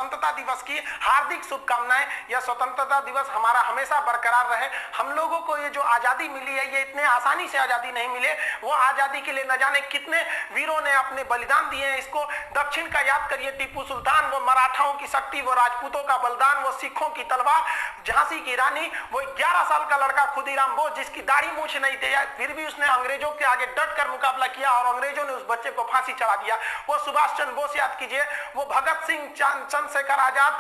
स्वतंत्रता दिवस की हार्दिक शुभकामनाएं। यह स्वतंत्रता दिवस हमारा हमेशा बरकरार रहे। हम लोगों को ये जो आजादी मिली है, ये इतने आसानी से आजादी नहीं मिले। वो आजादी के लिए न जाने कितने वीरों ने अपने बलिदान दिए हैं। इसको दक्षिण का याद करिए, टीपू सुल्तान, वो मराठाओं की शक्ति, वो राजपूतों का बलिदान, वो सिखों की तलवार, झांसी की रानी, वो 11 साल का लड़का खुदीराम बोस जिसकी दाढ़ी मूछ नहीं थी, फिर भी उसने अंग्रेजों के आगे डट कर मुकाबला किया और अंग्रेजों ने उस बच्चे को फांसी चढ़ा दिया। वो सुभाष चंद्र बोस याद कीजिए, वो भगत सिंह, चंद्रशेखर आजाद,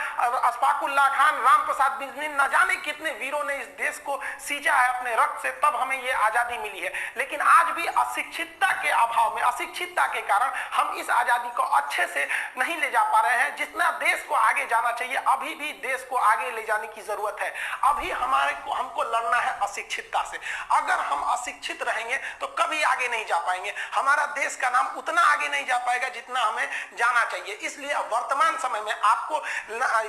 अशफाकुल्लाह खान, राम प्रसाद बिस्मिल, न जाने कितने वीरों ने इस देश को सींचा है अपने रक्त से, तब हमें ये आजादी मिली है। लेकिन आज भी अशिक्षितता के अभाव में, अशिक्षितता के कारण हम इस आजादी को अच्छे से नहीं ले जा पा रहे हैं। जितना देश को आगे जाना चाहिए, अभी भी देश को आगे ले जाने की जरूरत है। अभी हमको लड़ना है अशिक्षितता से। अगर हम अशिक्षित रहेंगे तो कभी आगे नहीं जा पाएंगे। हमारा देश का नाम उतना आगे नहीं जा पाएगा जितना हमें जाना चाहिए। इसलिए वर्तमान समय में आपको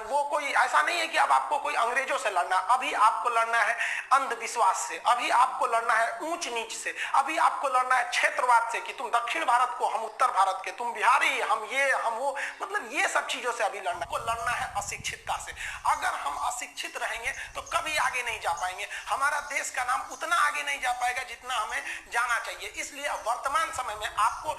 वो कोई ऐसा नहीं है कि अब आपको कोई अंग्रेजों से लड़ना, अभी आपको लड़ना है अंधविश्वास से, अभी आपको लड़ना है ऊंच नीच से, अभी आपको लड़ना है क्षेत्रवाद से कि तुम दक्षिण भारत को, हम उत्तर भारत के, तुम बिहारी, हम ये, हम वो, मतलब ये सब चीजों से अभी लड़ना है अशिक्षितता से। अगर हम अशिक्षित रहेंगे तो कभी आगे नहीं जा पाएंगे। हमारा देश का नाम उतना आगे नहीं जा पाएगा जितना हमें जाना चाहिए। इसलिए वर्तमान समय में आपको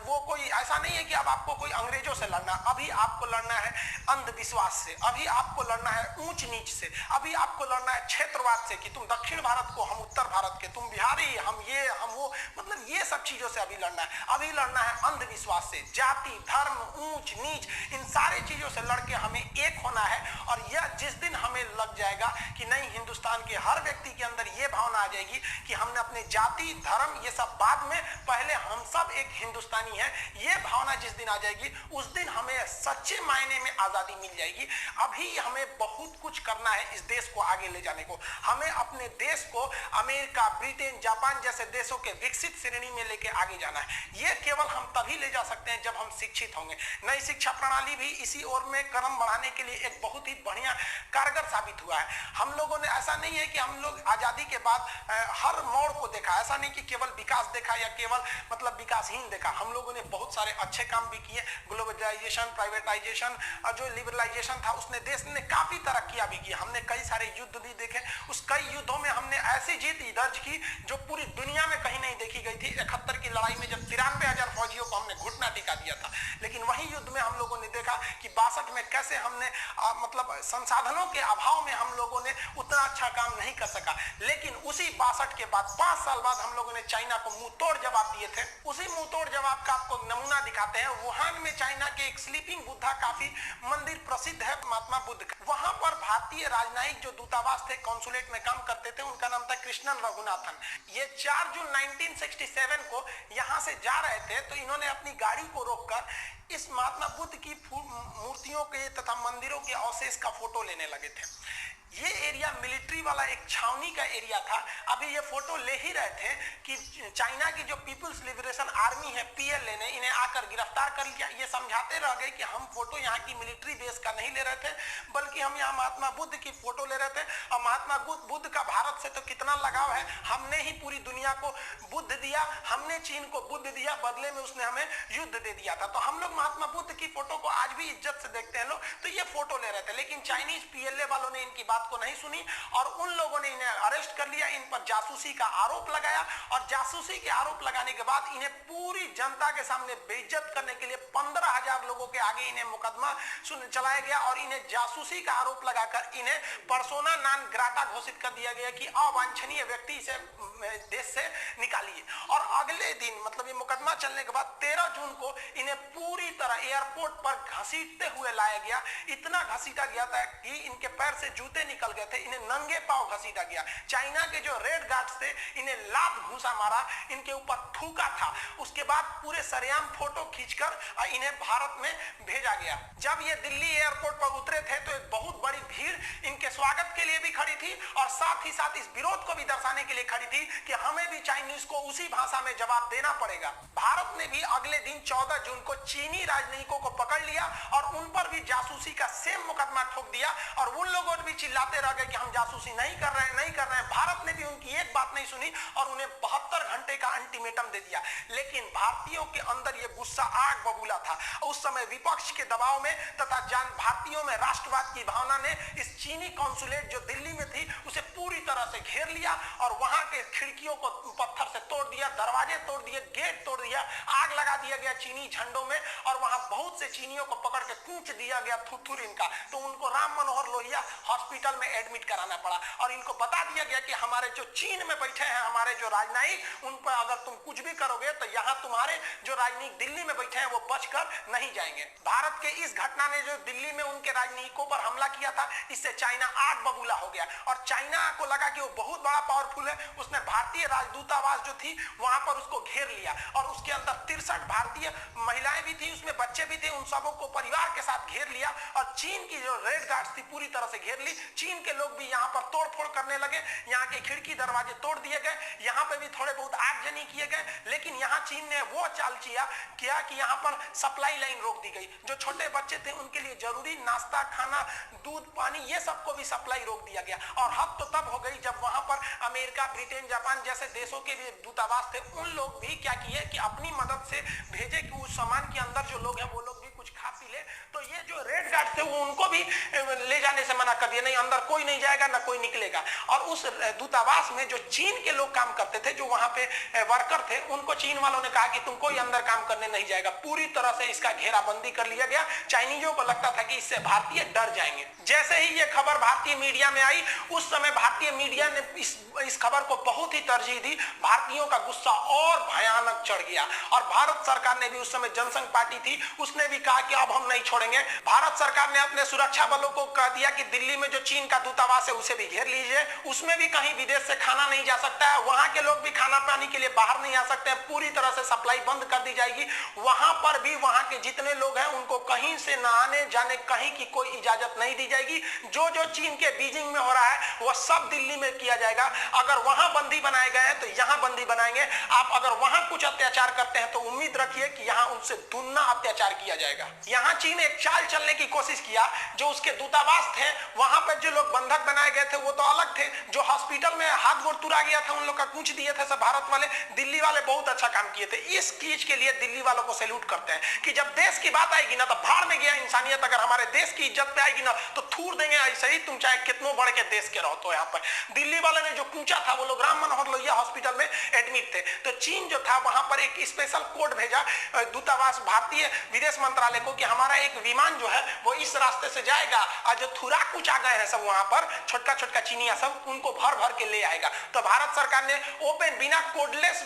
वो कोई ऐसा नहीं है कि अब आपको कोई अंग्रेजों से लड़ना, अभी आपको लड़ना है अंधविश्वास से, अभी आपको लड़ना है ऊंच नीच से, अभी आपको लड़ना है क्षेत्रवाद से कि तुम दक्षिण भारत को, हम उत्तर भारत के, तुम बिहारी, हम ये, हम वो, मतलब ये सब चीजों से अभी लड़ना है। अभी लड़ना है अंधविश्वास से, जाति, धर्म, ऊंच नीच, इन सारी चीजों से लड़के हमें एक होना है। और यह जिस दिन हमें लग जाएगा कि नहीं, हिंदुस्तान के हर व्यक्ति के अंदर यह भावना आ जाएगी कि हमने अपने जाति, धर्म, ये सब बाद में, पहले हम सब एक हिंदुस्तानी है, ये भावना जिस दिन आ जाएगी, उस दिन हमें सच्चे मायने में आजादी मिल जाएगी। अभी हमें बहुत कुछ करना है इस देश को आगे ले जाने को। हमें अपने देश को अमेरिका, ब्रिटेन, जापान जैसे देशों के विकसित श्रेणी में लेके आगे जाना है। ये केवल हम तभी ले जा सकते हैं जब हम शिक्षित होंगे। नई शिक्षा प्रणाली भी इसी ओर में कदम बढ़ाने के लिए एक बहुत ही बढ़िया कारगर साबित हुआ है। हम लोगों ने, ऐसा नहीं है कि हम लोग आजादी के बाद हर मोड़ को देखा, ऐसा नहीं कि केवल विकास देखा या केवल मतलब विकासहीन देखा। हम लोगों ने बहुत सारे अच्छे काम भी किए। ग्लोबलाइजेशन, प्राइवेटाइजेशन, जो लिबरलाइजेशन था, उसने देश ने काफी तरक्कियां भी की। हमने कई सारे युद्ध भी देखे। उस कई युद्धों में हमने ऐसी जीत दर्ज की जो पूरी दुनिया में कहीं नहीं देखी गई थी। 71 की लड़ाई में जब 93,000 फौजियों को हमने घुटना टिका दिया था। लेकिन वही युद्ध में हम लोगों ने देखा कि 62 में कैसे हमने मतलब संसाधनों के अभाव में हम लोगों ने उतना अच्छा काम नहीं कर सका। लेकिन उसी 62 के बाद 5 साल बाद हम लोगों ने चाइना को मुंह तोड़ जवाब दिए थे। उसी मुंह तोड़ जवाब का आपको नमूना दिखाते हैं। वुहान में चाइना के एक स्लीपिंग बुद्धा काफी मंदिर प्रसिद्ध है, महात्मा बुद्ध का। वहां पर भारतीय राजनयिक जो दूतावास थे, कॉन्सुलेट में काम करते थे, उनका नाम था कृष्णन रघुनाथन। ये 4 जून 1967 को यहां से जा रहे थे तो इन्होंने अपनी गाड़ी को रोककर इस महात्मा बुद्ध की मूर्तियों के तथा मंदिरों के अवशेष का फोटो लेने लगे थे। ये एरिया मिलिट्री वाला एक छावनी का एरिया था। अभी ये फोटो ले ही रहे थे कि चाइना की जो पीपुल्स लिबरेशन आर्मी है, PLA ने इन्हें आकर गिरफ्तार कर लिया। ये समझाते रह गए कि हम फोटो यहाँ की मिलिट्री बेस का नहीं ले रहे थे, बल्कि हम यहाँ महात्मा बुद्ध की फोटो ले रहे थे। और महात्मा बुद्ध का भारत से तो कितना लगाव है, हमने ही पूरी दुनिया को बुद्ध दिया, हमने चीन को बुद्ध दिया, बदले में उसने हमें युद्ध दे दिया था। तो हम लोग महात्मा बुद्ध की फोटो को आज भी इज्जत से देखते हैं लोग। तो ये फोटो ले रहे थे, लेकिन चाइनीज PLA वालों ने इनकी को नहीं सुनी और उन लोगों ने इन्हें अरेस्ट कर लिया। इन पर जासूसी का आरोप लगाया और जासूसी के आरोप लगाने के बाद इन्हें पूरी जनता के सामने बेइज्जत करने के लिए 15,000 लोगों के आगे इन्हें मुकदमा चलाया गया और इन्हें जासूसी का आरोप लगाकर इन्हें पर्सोना नॉन ग्राटा घोषित कर दिया गया कि अवांछनीय व्यक्ति से देश से निकालिए। और अगले दिन मतलब ये मुकदमा चलने के बाद 13 जून को इन्हें पूरी तरह एयरपोर्ट पर घसीटते हुए लाया गया। इतना घसीटा गया था कि इनके पैर से जूते निकल गए थे, इन्हें नंगे पांव घसीटा गया। चाइना के जो रेड गार्ड्स थे इन्हें लात घूंसा मारा, इनके ऊपर थूका था। उसके बाद पूरे सरेआम फोटो खींचकर इन्हें भारत में भेजा गया। जब ये दिल्ली एयरपोर्ट पर उतरे थे तो एक बहुत बड़ी भीड़ इनके स्वागत के लिए भी खड़ी थी और साथ ही साथ इस विरोध को भी दर्शाने के लिए खड़ी थी कि हमें भी चाइनीज को उसी भाषा में जवाब देना पड़ेगा। भारत ने भी अगले दिन 14 जून को चीनी राजनयिकों को पकड़ लिया और उन पर भी जासूसी का सेम मुकदमा ठोक दिया और उन लोगों ने भी चिल्ला चिल्लाते रह गए कि हम जासूसी नहीं कर रहे हैं, नहीं कर रहे हैं। भारत ने भी उनकी एक बात नहीं सुनी और उन्हें 72 घंटे का अल्टीमेटम दे दिया। लेकिन भारतीयों के अंदर यह गुस्सा आग बबूला था। उस समय विपक्ष के दबाव में तथा भारतीयों में राष्ट्रवाद की भावना ने इस चीनी कॉन्सुलेट जो दिल्ली में थी उसे पूरी तरह से घेर लिया और वहां के खिड़कियों को पत्थर से तोड़ दिया, दरवाजे तोड़ दिए, गेट तोड़ दिया, आग लगा दिया गया चीनी झंडों में और वहां बहुत से चीनियों को पकड़ के कूच दिया गया थुथुर इनका। तो उनको राम मनोहर लोहिया हॉस्पिटल में एडमिट कराना पड़ा और इनको बता दिया गया कि हमारे जो चीन में बैठे हैं हमारे जो राजनयिक, उन पर अगर तुम कुछ भी करोगे तो यहाँ तुम्हारे जो राजनयिक दिल्ली में बैठे हैं वो बचकर नहीं जाएंगे। भारत के इस घटना ने जो दिल्ली में उनके राजनयिकों पर हमला किया था, इससे चाइना आग बबूला हो गया और चाइना को लगा कि वो बहुत बड़ा पावरफुल है। उसने भारतीय राजदूतावास जो थी वहां पर उसको घेर लिया और उसके अंदर 63 भारतीय महिलाएं भी थी, उसमें बच्चे भी थे, उन सबों को परिवार के साथ घेर लिया और चीन की जो रेड गार्ड्स थी पूरी तरह से घेर ली। चीन के लोग भी यहाँ पर तोड़फोड़ करने लगे, यहाँ के खिड़की दरवाजे तोड़ दिए गए, यहाँ पे भी थोड़े बहुत आगजनी किए गए। लेकिन यहाँ चीन ने वो चाल किया कि यहाँ पर सप्लाई लाइन रोक दी गई। जो छोटे बच्चे थे उनके लिए जरूरी नाश्ता, खाना, दूध, पानी, ये सबको भी सप्लाई रोक दिया गया। और हद तो तब हो गई जब वहां पर अमेरिका, ब्रिटेन, जापान जैसे देशों के भी दूतावास थे, उन लोग भी क्या किए कि अपनी मदद से भेजे कि उस सामान के अंदर जो लोग हैं वो लोग भी कुछ खा पी ले। तो ये जो रेड गार्ड थे वो उनको भी ले जाने से मना कर दिया, नहीं अंदर कोई नहीं जाएगा ना कोई निकलेगा। और उस दूतावास में जो चीन के लोग काम करते थे, जो वहां पे वर्कर थे, उनको चीन वालों ने कहा कि तुम कोई अंदर काम करने नहीं जाएगा। पूरी तरह से इसका घेराबंदी कर लिया गया। चाइनीजों को लगता था कि इससे भारतीय डर जाएंगे। जैसे ही ये खबर भारतीय मीडिया में आई, उस समय भारतीय मीडिया ने इस खबर को बहुत ही तरजीह दी। भारतीयों का गुस्सा और भयानक चढ़ गया और भारत सरकार ने भी, उस समय जनसंघ पार्टी थी, उसने भी कहा कि अब हम नहीं छोड़ेंगे। भारत सरकार ने अपने सुरक्षा बलों को कह दिया कि दिल्ली में जो चीन का दूतावास है उसे भी घेर लीजिए, उसमें भी कहीं विदेश से खाना नहीं जा सकता है, वहां के लोग भी खाना पानी के लिए बाहर नहीं आ सकते हैं, पूरी तरह से सप्लाई बंद कर दी जाएगी। वहां पर भी वहां के जितने लोग हैं उनको कहीं से न आने जाने कहीं की कोई इजाजत नहीं दी जाएगी। जो जो चीन के बीजिंग में हो रहा है वह सब दिल्ली में किया जाएगा। अगर वहां बंदी बनाए गए हैं तो यहां बंदी बनाएंगे। आप अगर वहां कुछ अत्याचार करते हैं तो उम्मीद रखिए कि यहां उनसे दुगना अत्याचार किया जाएगा। यहां चीन एक चाल चलने की कोशिश किया। जो उसके दूतावास थे वहां पर जो लोग बंधक बनाए गए थे वो तो अलग थे, जो हॉस्पिटल में हाथ गोड़ तुरा गया था उन लोग का कूच दिए थे सब भारत वाले। दिल्ली वाले बहुत अच्छा काम किए थे। इस चीज के लिए दिल्ली वालों को सैल्यूट करते हैं कि जब देश की बात आएगी ना तो भाड़ में गया इंसानियत। अगर हमारे देश की इज्जत पे आएगी ना तो थूर देंगे, ऐसे ही तुम चाहे कितनों बड़े के देश के रहो। तो यहाँ पर दिल्ली वाले ने जो कूचा था, वो लोग राम मनोहर लोहिया हॉस्पिटल में एडमिट थे। तो चीन जो था वहां पर एक स्पेशल कोड भेजा दूतावास भारतीय विदेश मंत्रालय को कि हमारा एक विमान जो है वो इस रास्ते से जाएगा और जो थुरा कुचा गए हैं सब वहां पर छोटका छोटका चीनिया सब, उनको भर भर के ले आएगा। तो भारत सरकार ने ओपन बिना कोडलेस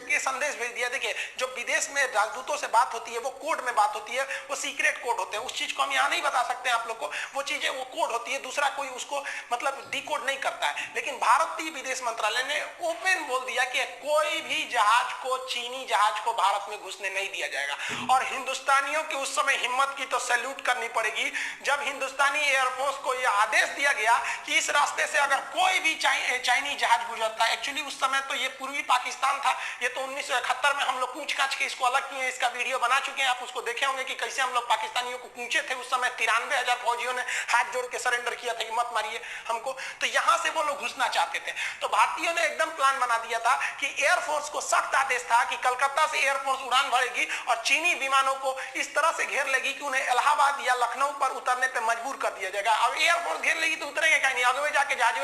के संदेश भेज दिया। देखिए, जो विदेश में राजदूतों से बात होती है वो कोड में बात होती है, वो सीक्रेट कोड होते हैं। उस चीज को हम यहाँ नहीं बता सकते आप लोग को, वो चीजें वो कोड होती है, दूसरा कोई उसको मतलब डिकोड नहीं करता है। लेकिन भारतीय विदेश मंत्रालय ने ओपन बोल दिया कि कोई भी जहाज को, चीनी जहाज को भारत में घुसने नहीं दिया जाएगा। और हिंदुस्तानियों की उस समय हिम्मत की तो सैल्यूट करनी पड़ेगी जब हिंदुस्तानी एयरफोर्स को यह आदेश दिया गया कि इस रास्ते से अगर कोई भी चाइनीज जहाज गुजरता है। एक्चुअली उस समय तो ये पूर्वी पाकिस्तान था, ये तो 1971 में हम लोग कूच काच के इसको अलग किए, इसका वीडियो बना चुके हैं, आप उसको देखे होंगे कि कैसे हम लोग पाकिस्तानियों को कूचे थे। उस समय 93,000 फौजियों ने हाथ जोड़ के सरेंडर किया था कि मत मारिए हमको। तो यहां से वो लोग घुसना चाहते थे। तो भारतीयों ने एकदम प्लान बना दिया था कि एयरफोर्स को सख्त आदेश था कि कलकत्ता से एयरफोर्स उड़ान भरेगी और चीनी विमानों को इस तरह से घेर लेगी कि उन्हें इलाहाबाद या लखनऊ पर उतरने पर मजबूर कर दिया जाएगा। अब एयरफोर्स घेर लेगी तो उतरेंगे कहीं नहीं, आगे जाके जहाज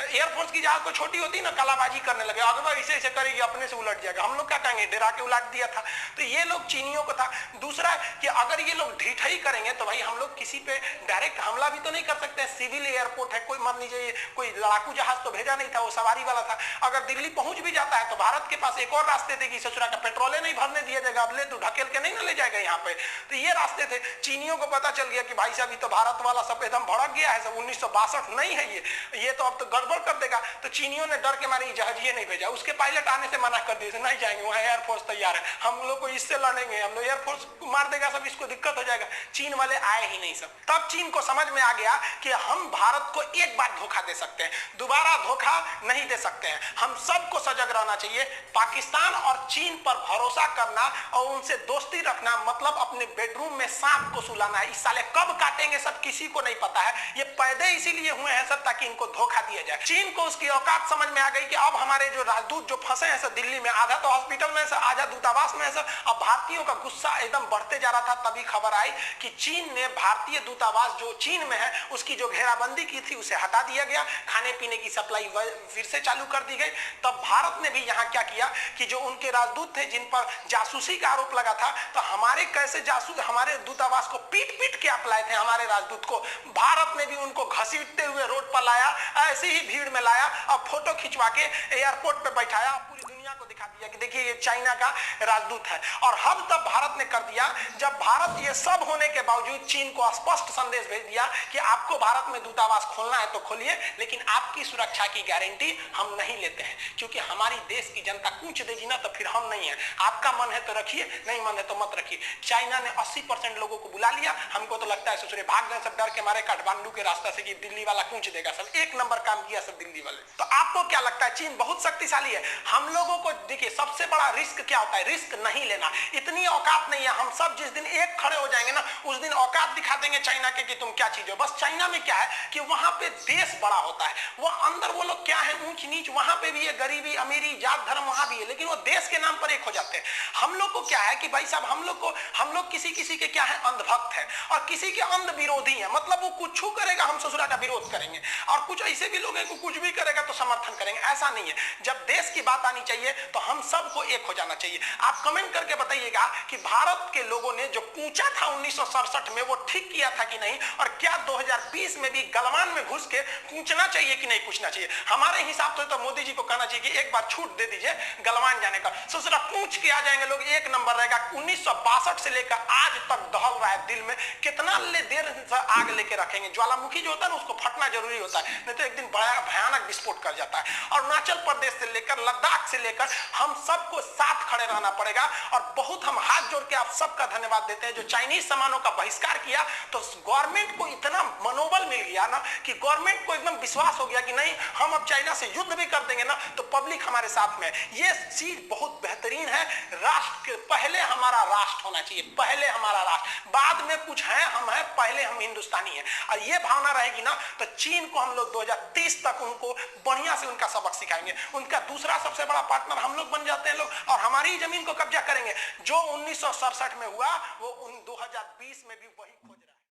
एयरफोर्स की जहाज को छोटी होती ना कलाबाजी करने लगे, अगवा ऐसे ऐसे करेगी अपने से उलट जाएगा। हम लोग क्या कहेंगे, डरा के उलट दिया था। तो ये लोग चीनियों को था। दूसरा कि अगर ये लोग ढीठई करेंगे तो भाई हम लोग किसी पे डायरेक्ट हमला भी तो नहीं कर सकते। सिविल एयरपोर्ट है, कोई मान लीजिए कोई लड़ाकू जहाज तो भेजा नहीं था, वो सवारी वाला था। अगर दिल्ली पहुंच भी जाता है तो भारत के पास एक और रास्ते थे कि ससुरा का पेट्रोल नहीं भरने दिया जाएगा, अब ले तो ढकेल के नहीं ना ले जाएगा यहाँ पे। तो ये रास्ते थे। चीनियों को पता चल गया कि भाई साहब ये तो भारत वाला सब एकदम भड़क गया है, सब 1962 नहीं है ये तो अब तो गड़बड़ कर देगा। तो चीनियों ने डर के मारे जहाज ये नहीं भेजा, उसके पायलट आने से मना कर दिए, नहीं जाएंगे, वहां एयरफोर्स तैयार है, हम लोग को इससे लड़ेंगे, हम लोग एयरफोर्स मार देगा सब, इसको दिक्कत हो जाएगा। चीन वाले आए ही नहीं सब। तब चीन को समझ में आ गया कि हम भारत को एक बार धोखा दे सकते हैं, दोबारा धोखा नहीं दे सकते हैं। हम सबको सजग रहना चाहिए। पाकिस्तान और चीन पर भरोसा करना और उनसे दोस्ती रखना मतलब अपने बेडरूम में सांप को सुलाना है। इस साले कब काटेंगे सब किसी को नहीं पता है। ये पैदे इसीलिए हुए हैं सब ताकि इनको धोखा दिया जाए। चीन को उसकी औकात समझ में आ गई कि अब हमारे जो राजदूत जो फंसे हैं सब दिल्ली में, आधा तो हॉस्पिटल में से, आधा दूतावास में से। अब भारतीयों का गुस्सा एकदम बढ़ते जा रहा था। तभी खबर आई कि चीन ने भारतीय दूतावास जो चीन में है उसकी जो घेराबंदी की थी उसे हटा दिया गया, खाने पीने की सप्लाई फिर से चालू कर दी गई। तब भारत ने भी यहां क्या किया कि जो उनके राजदूत थे जिन पर जासूसी का आरोप लगा था, तो हमारे कैसे जासूस हमारे दूतावास को पीट पीट के आप लाए थे, हमारे राजदूत को भारत ने भी उनको घसीटते हुए रोड पर लाया, ऐसी ही भीड़ में लाया और फोटो खिंचवा के एयरपोर्ट पे बैठाया, पूरी दुनिया को दिखा दिया कि देखिए ये चाइना का राजदूत है। और अब तब भारत ने कर दिया, जब भारत ये सब होने के बावजूद चीन को स्पष्ट संदेश भेज दिया कि आपको भारत में दूतावास खोलना है तो खोलिए, लेकिन आपकी सुरक्षा की गारंटी हम नहीं लेते हैं, क्योंकि हमारी देश की जनता कूच देगी ना तो फिर हम नहीं है। आपका मन है तो रखिए, नहीं मन है तो मत रखिए। चाइना ने 80% लोगों को बुला लिया। हमको तो लगता है ससुरे भाग गए सब डर के मारे काठमांडू के रास्ते से कि दिल्ली वाला कूच देगा। सब एक नंबर काम किया सब दिल्ली वाले। तो आपको क्या लगता है चीन बहुत शक्तिशाली है? हम लोगों को देखिए सबसे बड़ा रिस्क क्या होता है, रिस्क नहीं लेना। इतनी औकात नहीं है। हम सब जिस दिन एक खड़े हो जाएंगे ना उस दिन औकात दिखा देंगे चाइना के कि तुम क्या चीज हो। बस चाइना में क्या है कि वहां पे देश बड़ा होता है, वो अंदर वो लोग क्या है ऊंच नीच, वहां पे भी है गरीबी अमीरी जात धर्म वहां भी है, लेकिन वो देश के नाम पर एक हो जाते हैं। हम लोग को क्या है कि भाई साहब हम लोग किसी किसी के क्या है अंधभक्त है और किसी के अंध विरोधी है। मतलब वो कुछ करेगा हम ससुरा का विरोध करेंगे, और कुछ ऐसे भी लोग हैं कि कुछ भी करेगा तो समर्थन करेंगे। ऐसा नहीं है। जब देश की बात आनी चाहिए तो हम सबको एक हो जाना चाहिए। आप कमेंट करके बताइएगा कि भारत के लोगों ने जो कूचा था 1967 में वो ठीक किया था कि नहीं, और क्या 2020 में भी गलवान में घुस के कूचना चाहिए कि नहीं कूचना चाहिए। हमारे हिसाब से तो मोदी जी को कहना चाहिए कि एक बार छूट दे दीजिए गलवान जाने का, ससुरा कूच के आ जाएंगे लोग, एक नंबर रहेगा। 1962 से लेकर आज तक दहल रहा है दिल में, कितना देर से आग लेके रखेंगे। ज्वालामुखी जो होता है ना उसको फटना जरूरी होता है, नहीं तो एक दिन बड़ा भयानक विस्फोट कर जाता है। अरुणाचल प्रदेश से लेकर लद्दाख से लेकर हम सबको साथ खड़े रहना पड़ेगा। और बहुत हम हाथ जोड़ के आप सबका धन्यवाद देते हैं जो चाइनीज सामानों का बहिष्कार किया। तो गवर्नमेंट को इतना मनोबल मिल गया ना कि गवर्नमेंट को एकदम विश्वास हो गया कि नहीं हम अब चाइना से युद्ध भी कर देंगे ना तो पब्लिक हमारे साथ में। ये चीज बहुत बेहतरीन है। राष्ट्र के पहले हमारा राष्ट्र होना चाहिए, पहले हमारा राष्ट्र, बाद में कुछ है हम है, पहले हम हिंदुस्तानी है। और ये भावना रहेगी ना तो चीन को हम लोग 2030 तक उनको बढ़िया से उनका सबक सिखाएंगे। उनका दूसरा सबसे बड़ा पार्टनर हम लोग बन जाते हैं लोग, और हमारी जमीन को कब्जा करेंगे। जो 1967 में हुआ वो 2020 में भी वही